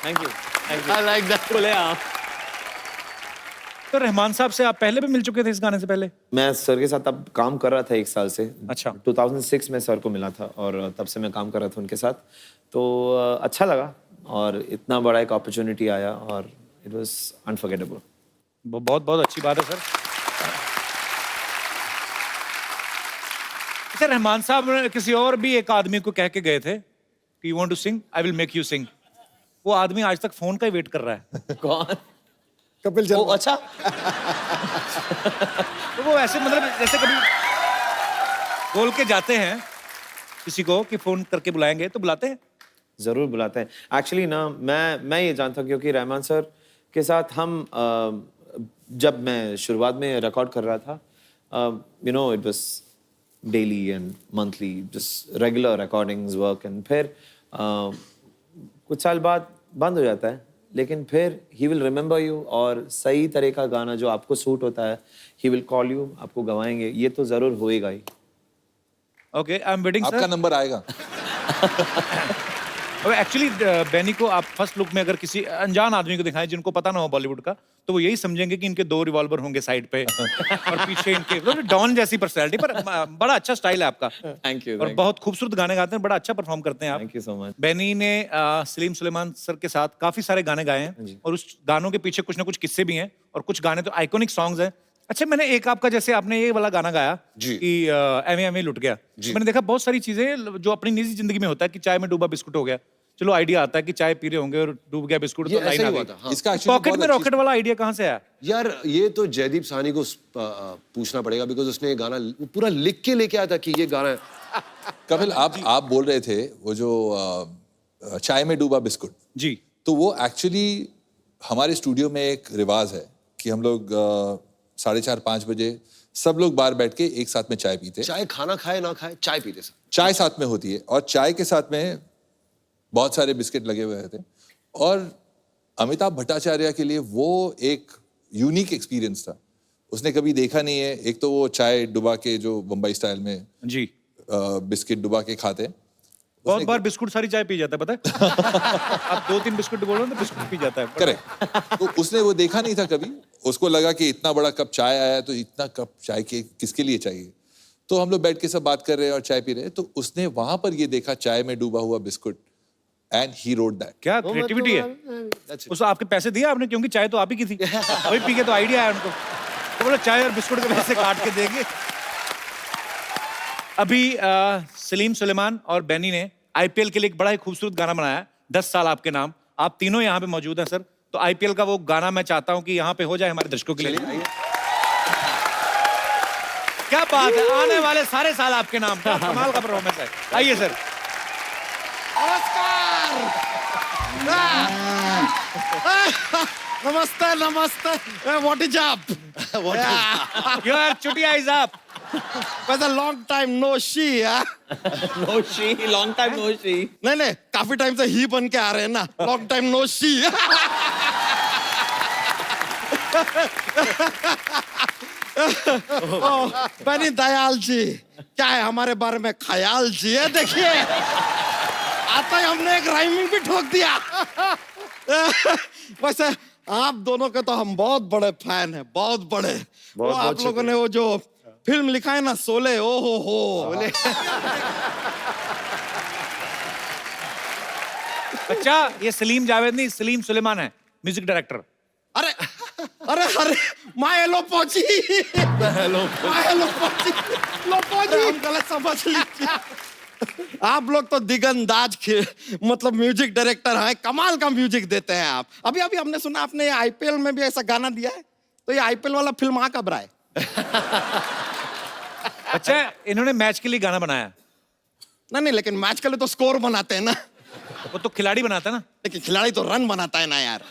Thank you. I like that. बोले आप। तो रहमान साहब से आप पहले भी मिल चुके थे इस गाने से पहले? मैं सर के साथ अब काम कर रहा था 1 साल से। अच्छा। 2006 में सर को मिला था और तब से मैं काम कर रहा था उनके साथ। तो अच्छा लगा और इतना बड़ा एक अपॉर्चुनिटी आया और इट वाज अनफॉरगेटेबल। बहुत बहुत अच्छी बात है सर। सर रहमान साहब किसी और भी एक आदमी को कह के गए थे कि you want to sing, I will make you sing. वो आदमी आज तक फोन का ही वेट कर रहा है। कौन? कपिल शर्मा। अच्छा। तो वो ऐसे मतलब जैसे कभी बोल के जाते हैं किसी को कि फोन करके बुलाएंगे, तो बुलाते हैं? जरूर बुलाते हैं। एक्चुअली ना मैं ये जानता हूँ क्योंकि रहमान सर के साथ हम जब मैं शुरुआत में रिकॉर्ड कर रहा था, you know it was daily and monthly just regular recordings work, and फिर कुछ साल बाद बंद हो जाता है, लेकिन फिर ही विल रिमेंबर यू और सही तरह का गाना जो आपको सूट होता है ही विल कॉल यू, आपको गवाएंगे। ये तो जरूर होएगा ही। Okay, I am waiting sir. आपका नंबर आएगा। एक्चुअली बेनी को आप फर्स्ट लुक में अगर किसी अनजान आदमी को दिखाएं जिनको पता ना हो बॉलीवुड का, तो वो यही समझेंगे कि इनके 2 रिवॉल्वर होंगे साइड पे और पीछे इनके तो डॉन जैसी पर्सनैलिटी, पर बड़ा अच्छा स्टाइल है आपका। Thank you. और बहुत खूबसूरत गाने गाते हैं, बड़ा अच्छा परफॉर्म करते हैं आप। Thank you so much. Benny ने सलीम सुलेमान सर के साथ काफी सारे गाने गाए हैं और उस गानों के पीछे कुछ ना कुछ किस्से भी हैं और कुछ गाने तो आइकॉनिक सॉन्ग्स हैं। अच्छा, मैंने एक आपका जैसे आपने ये वाला गाना गाया कि एवे एवे लुट गया, तो मैंने देखा बहुत सारी चीजें जो अपनी निजी जिंदगी में होता है कि चाय में डूबा बिस्कुट हो गया, चलो आइडिया आता है कि चाय पी रहे होंगे और डूब गया बिस्कुट, तो लाइन आ गई। इसका पॉकेट में रॉकेट वाला आइडिया कहाँ से आया? यार ये तो जयदीप साहनी को पूछना पड़ेगा, बिकॉज उसने ये गाना पूरा लिख के लेके आया था कि ये गाना है। कपिल आप बोल रहे थे वो जो चाय में डूबा बिस्कुट जी, तो वो एक्चुअली हमारे स्टूडियो में एक रिवाज है कि हम लोग 4:30-5 बजे सब लोग बाहर बैठ के एक साथ में चाय पीते। चाहे खाना खाए ना खाए चाय पीते सब। चाय साथ में होती है और चाय के साथ में बहुत सारे बिस्किट लगे हुए थे और अमिताभ भट्टाचार्य के लिए वो एक यूनिक एक्सपीरियंस था। उसने कभी देखा नहीं है, एक तो वो चाय डुबा के जो बम्बई स्टाइल में जी बिस्किट डुबा के खाते। बहुत बार बिस्कुट सारी चाय पी जाता है, पता है? आप 2-3 बिस्कुट बोलो तो बिस्कुट पी जाता है। करेक्ट। तो उसने वो देखा नहीं था कभी, उसको लगा कि इतना बड़ा कप चाय आया तो इतना कप चाय के किसके लिए चाहिए। तो हम लोग बैठ के सब बात कर रहे हैं और चाय पी रहे हैं, तो उसने वहां पर ये देखा चाय में डूबा हुआ biscuit and he wrote that. क्या क्रिएटिविटी है। उस आपके पैसे दिए आपने, क्योंकि चाय तो आप ही की थी। अभी पी के तो आइडिया आया उनको, तो बोला चाय और बिस्कुट के पैसे काट के देंगे। अभी सलीम सुलेमान और बेनी ने आईपीएल के लिए एक बड़ा ही खूबसूरत गाना बनाया, 10 साल आपके नाम। आप तीनों यहाँ पे मौजूद हैं सर, तो आईपीएल का वो गाना मैं चाहता हूँ कि यहाँ पे हो जाए हमारे दर्शकों के लिए। क्या बात है, आने वाले सारे साल आपके नाम। क्या कमाल का परफॉर्मेंस है। आइए सर। नमस्ते नमस्ते। What is up? Your Chutia is up. But a long time no she, No she, long time no she. नहीं काफी टाइम से ही बन के आ रहे हैं ना, long time no she. बनी दयाल जी, क्या है हमारे बारे में ख्याल जी है? देखिए आता ही हमने एक राइमिंग भी ठोक दिया। वैसे आप दोनों के तो हम बहुत बड़े फैन हैं, बहुत बड़े। वो आप लोगों ने वो जो फिल्म लिखा है ना, शोले, ओ हो। अच्छा, ये सलीम जावेद नहीं, सलीम सुलेमान है, म्यूजिक डायरेक्टर। अरे अरे अरे माय हेलो पहुंची, हम गलत समझ लीजिए। आप लोग तो दिगंदाज मतलब म्यूजिक डायरेक्टर हैं, कमाल का म्यूजिक देते हैं आप। अभी अभी हमने सुना आपने आईपीएल में भी ऐसा गाना दिया है, तो ये आईपीएल वाला फिल्म आ कब रहा है? अच्छा, इन्होंने मैच के लिए गाना बनाया? नहीं, लेकिन मैच के लिए तो स्कोर बनाते हैं ना। वो तो खिलाड़ी बनाता है ना। लेकिन खिलाड़ी तो रन बनाता है ना यार।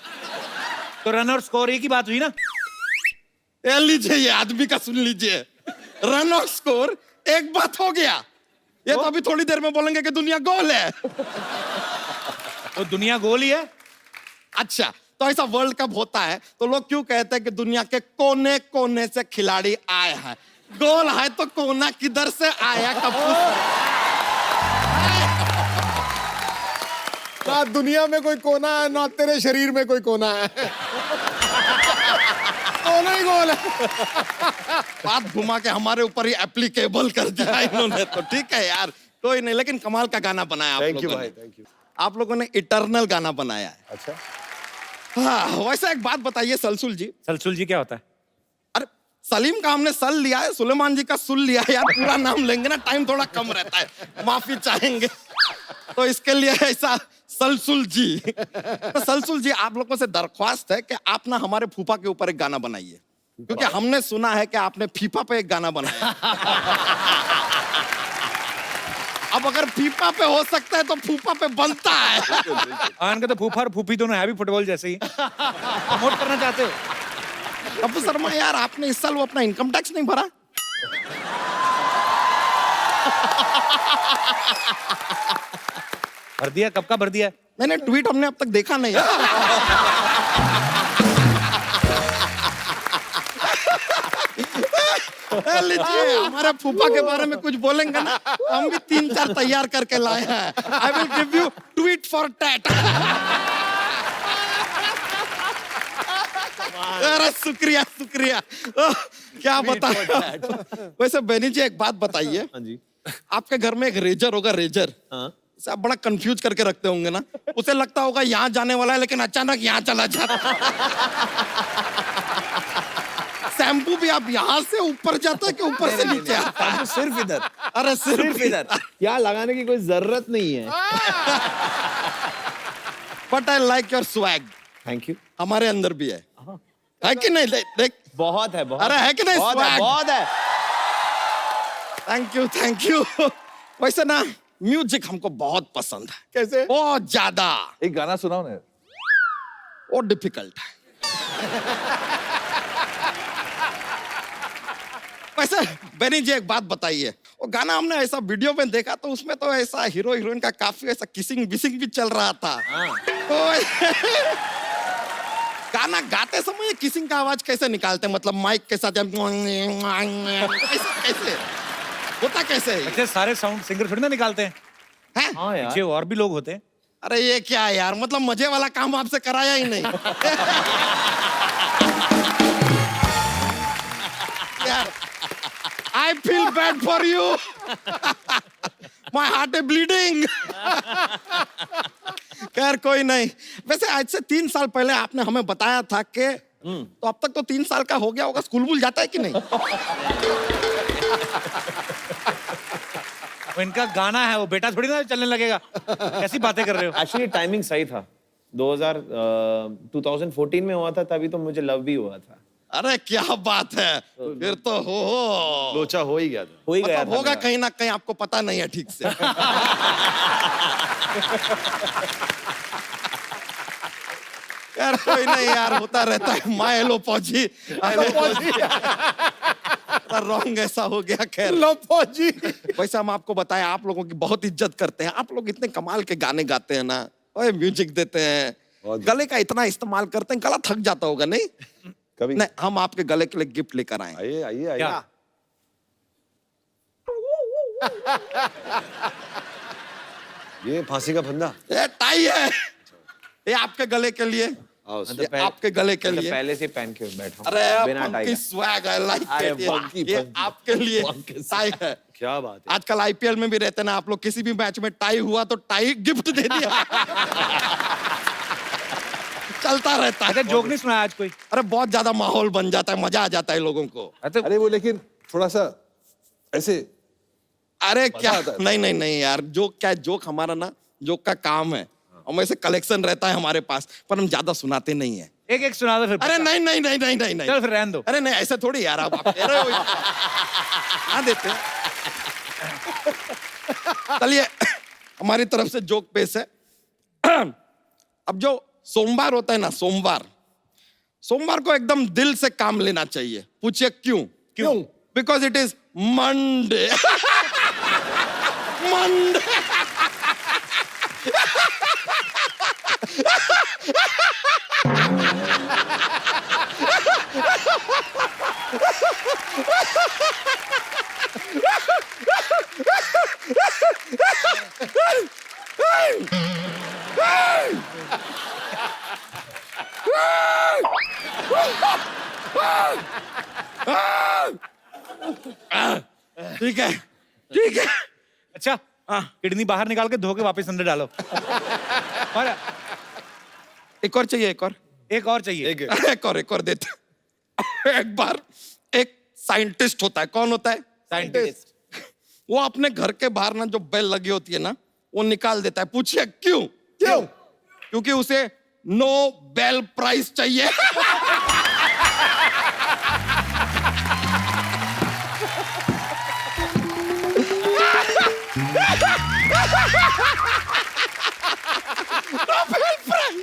तो रन और स्कोर एक ही बात हुई ना। ये लीजिए, ये आदमी का सुन लीजिए, रन और स्कोर एक बात हो गया। ये तो अभी थोड़ी देर में बोलेंगे कि दुनिया गोल है। तो दुनिया गोल ही है। अच्छा, तो ऐसा वर्ल्ड कप होता है तो लोग क्यों कहते हैं कि दुनिया के कोने कोने से खिलाड़ी आए हैं? गोल है तो कोना किधर से आया? ना दुनिया में कोई कोना है, ना तेरे शरीर में कोई कोना है। कोना ही गोल है। बात घुमा के हमारे ऊपर ही एप्लीकेबल कर दिया इन्होंने। तो ठीक है यार, कोई नहीं, लेकिन कमाल का गाना बनाया आप लोगों ने। थैंक यू भाई, थैंक यू। आप लोगों ने इटर्नल गाना बनाया है। अच्छा, हाँ, वैसे एक बात बताइए सलसुल जी। सलसुल जी क्या होता है? अरे सलीम का हमने सल लिया है, सुलेमान जी का सुल लिया है यार। पूरा नाम लेंगे ना, टाइम थोड़ा कम रहता है, माफी चाहेंगे। तो इसके लिए ऐसा सलसुल जी। तो सलसुल जी, आप लोगों से दरख्वास्त है कि आप ना हमारे फूफा के ऊपर एक गाना बनाइए, क्योंकि हमने सुना है कि आपने फीफा पे एक गाना बनाया। अब अगर फीफा पे हो सकता है तो फूफा पे बनता है। आन के तो फूफा और फूफी दोनों है भी फुटबॉल जैसे ही। प्रमोट करना चाहते हो? अबू शर्मा यार, आपने इस साल वो अपना इनकम टैक्स नहीं भरा? भर दिया? कब का भर दिया? मैंने ट्वीट हमने अब तक देखा नहीं है। लीजिए, हमारे फूफा के बारे में कुछ बोलेंगे ना, हम भी 3-4 तैयार करके लाए हैं। I will give you tweet for tat. अरे शुक्रिया शुक्रिया। क्या बता। वैसे बेनी जी, एक बात बताइए। हाँ जी। आपके घर में एक रेजर होगा, रेजर। हाँ। आप बड़ा कंफ्यूज करके रखते होंगे ना। उसे लगता होगा यहाँ जाने वाला है, लेकिन अचानक यहाँ चला जाता। शैम्पू भी आप यहाँ से ऊपर जाता है कि ऊपर से नीचे आता है? सिर्फ इधर। अरे सिर्फ इधर। यहाँ लगाने की कोई जरूरत नहीं है। But I like your swag. Thank you. हमारे अंदर भी है कि नहीं? देख, बहुत है, बहुत। अरे है कि नहीं? बहुत है, swag? बहुत है। Thank you, thank you. वैसे ना म्यूजिक हमको बहुत पसंद है। कैसे? बहुत ज्यादा। एक गाना सुनाओ ना। वो डिफिकल्ट है। वैसे बेनी जी, एक बात बताइए, वो गाना हमने ऐसा वीडियो में देखा तो उसमें तो ऐसा हीरो हीरोइन का काफी ऐसा किसिंग बिसिंग भी चल रहा था। तो गाना गाते समय किसिंग का आवाज कैसे निकालते हैं? मतलब माइक के साथ कैसे होता, कैसे? अच्छा, सारे साउंड सिंगर थोड़ी ना निकालते हैं। हाँ यार। पीछे और भी लोग होते हैं। अरे ये क्या है यार, मतलब मजे वाला काम आपसे कराया ही नहीं। यार, I feel bad for you. My heart is bleeding. खैर कोई नहीं। वैसे आज से 3 साल पहले आपने हमें बताया था कि तो अब तक तो 3 साल का हो गया होगा, स्कूल वूल जाता है कि नहीं? वो इनका गाना है, वो बेटा थोड़ी ना चलने लगेगा। कैसी बातें कर रहे हो? एक्चुअली टाइमिंग सही था। 2014 में हुआ था, तभी तो मुझे लव भी हुआ था। अरे क्या बात है, फिर तो हो लोचा हो ही गया था। हो ही गया मतलब था होगा मेरा। कहीं ना कहीं, आपको पता नहीं है ठीक से। यार कोई नहीं यार, होता रहता है। माय हेलो फौजी, रॉन्ग ऐसा हो गया। खैर लो फौजी। वैसे हम आपको बताएं, आप लोगों की बहुत इज्जत करते हैं। आप लोग इतने कमाल के गाने गाते हैं ना, ओए म्यूजिक देते हैं, गले का इतना इस्तेमाल करते हैं, गला थक जाता होगा नहीं? कभी नहीं, हम आपके गले के लिए गिफ्ट लेकर आए हैं। आइए आइए आइए। क्या? ये फांसी का फंदा। ये टाई है, ये आपके गले के लिए, आओ, ये आपके गले के लिए। पहले से पहन के बैठा हूं, अरे बिना टाई फंकी का। स्वैग है, लाइक अरे इट। funky, ये funky। आपके लिए टाई है। क्या बात है। आजकल आईपीएल में भी रहते ना आप लोग, किसी भी मैच में टाई हुआ तो टाई गिफ्ट दे दिया। चलता रहता अच्छा है। जोक नहीं सुना आज कोई? अरे बहुत ज्यादा माहौल बन जाता है, मजा आ जाता है लोगों को। अरे वो लेकिन थोड़ा सा ऐसे अरे क्या, आता है। नहीं नहीं नहीं यार, जोक क्या, जोक हमारा ना, जोक का काम है, हम ऐसे कलेक्शन रहता है हमारे पास, पर हम ज्यादा सुनाते नहीं है। एक एक सुना दो फिर। अरे नहीं नहीं नहीं नहीं नहीं नहीं, चल फिर रहने दो। अरे नहीं, ऐसे थोड़ी यार, आप कह रहे हो हाँ देते हैं। चलिए, हमारी तरफ से जोक पेश है। अब जो सोमवार होता है ना, सोमवार को एकदम दिल से काम लेना चाहिए। पूछिए क्यों? क्यों? Because it is Monday. Monday. ठीक है, ठीक है। अच्छा किडनी बाहर निकाल के धो के वापस अंदर डालो। और एक और चाहिए, एक और? एक और चाहिए। एक और देते। एक बार एक साइंटिस्ट होता है। कौन होता है? साइंटिस्ट। वो अपने घर के बाहर ना जो बेल लगी होती है ना, वो निकाल देता है। पूछिए क्यों? क्यों? क्योंकि उसे नोबेल प्राइज चाहिए। Nobel prize.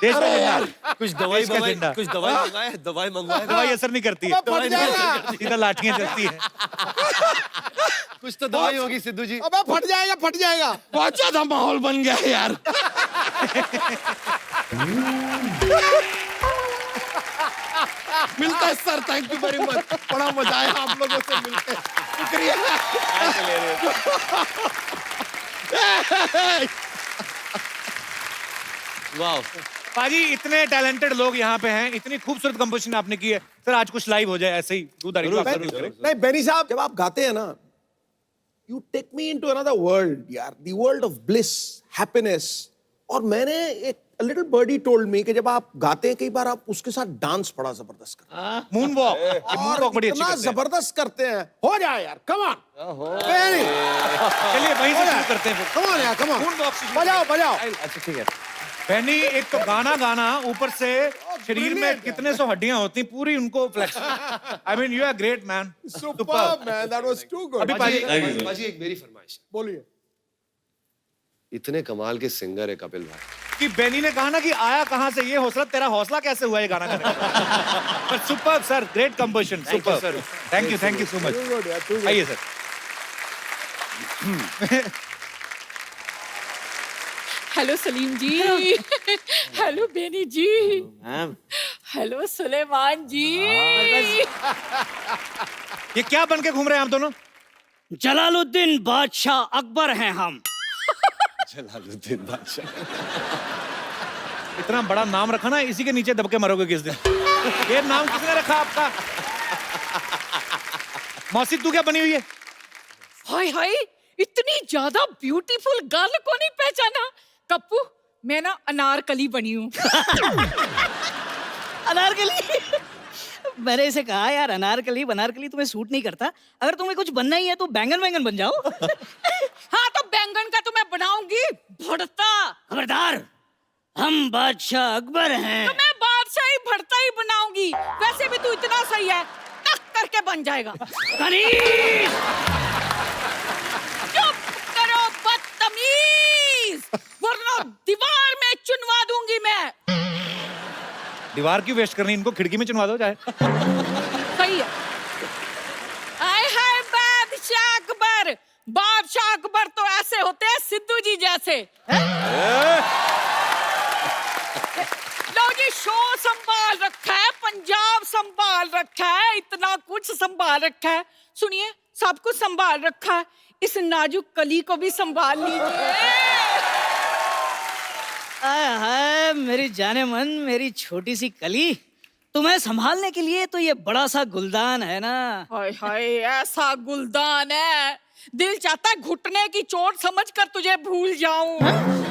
देश का झंडा। कुछ दवाई देश का मंगाए, झंडा। कुछ दवाई मंगाए, दवाई मंगवाए। दवाई असर नहीं करती है। फट जाएगा। सीधा लाठियां चलती है। कुछ तो दवाई होगी सिद्धू जी। अबे फट जाएगा, फट जाएगा। बहुत ज्यादा माहौल बन गया है यार। मिलता है sir, thank you very much. बड़ा मजा आया आप लोगों से मिलकर, शुक्रिया। वाह। पाजी इतने टैलेंटेड लोग यहाँ पे हैं, इतनी खूबसूरत कंपोजिशन आपने की है। सर आज कुछ लाइव हो जाए ऐसे ही। नहीं बेनी साहब, जब आप गाते हैं ना, you take me into another world यार, the world of bliss, happiness. और मैंने एक लिटिल बर्डी टोल्ड मी कि जब आप गाते हैं कई बार आप उसके साथ डांस बड़ा जबरदस्त करते हैं। Moon walk. मून वॉक बड़ी अच्छी इतना करते हैं। जबरदस्त करते हैं। हो जाए यार, कम ऑन। चलिए वहीं से शुरू करते हैं फिर। कम ऑन यार, कम ऑन। मून वॉक से शुरू बजाओ बजाओ। अच्छा ठीक है। बहनी एक तो गाना गाना, ऊपर से शरीर में कितने सौ हड्डियां होती पूरी उनको flex. I mean you are great man. Superb man, that was too good. अभी पाजी पाजी एक मेरी फरमाइश। बोलिए। इतने कमाल के सिंगर है कपिल भाई कि बेनी ने कहा ना कि आया कहां से ये हौसला, तेरा हौसला कैसे हुआ ये गाना गाने का? पर super sir, great composition, super sir. Thank you so much. आइए सर। हेलो सलीम जी। हेलो बेनी जी। हेलो सुलेमान जी। ये क्या बन के घूम रहे हैं आप दोनों? जलालुद्दीन बादशाह अकबर हैं हम। जलालुद्दीन बादशाह। इतना बड़ा नाम रखा ना, इसी के नीचे दबके मरोगे किस दिन। ये नाम किसने रखा आपका? मौसी तू क्या बनी हुई है? हाय हाय, इतनी ज्यादा ब्यूटीफुल गर्ल को नहीं पहचाना? कप्पू, मैं ना अनारकली बनी हूँ। अनारकली? मैंने इसे कहा यार अनारकली बनारकली तुम्हें सूट नहीं करता। अगर तुम्हें कुछ बनना ही है तो बैंगन वैंगन बन जाओ। हाँ तो बैंगन का तो मैं बनाऊंगी भरता। खबरदार, हम बादशाह अकबर हैं। तो मैं बादशाह ही भरता ही बनाऊंगी। वैसे भी तू इतना सही है, टक करके बन जाएगा। चुप करो बदतमीज, वरना दीवार में चुनवा दूंगी मैं। दीवार क्यों वेस्ट करनी, इनको खिड़की में चुनवा दो चाहे। सही है। आय हाय बादशाह अकबर। बादशाह अकबर तो ऐसे होते हैं सिद्धू जी जैसे। लो जी शो संभाल रखा है, पंजाब संभाल रखा है, इतना कुछ संभाल रखा है। सुनिए, सब कुछ संभाल रखा है, इस नाजुक कली को भी संभाल लीजिए। आय हाय मेरी जाने मन, मेरी छोटी सी कली, तुम्हें संभालने के लिए तो ये बड़ा सा गुलदान है ना। हाय हाय, ऐसा गुलदान है, दिल चाहता है घुटने की चोट समझकर तुझे भूल जाऊं।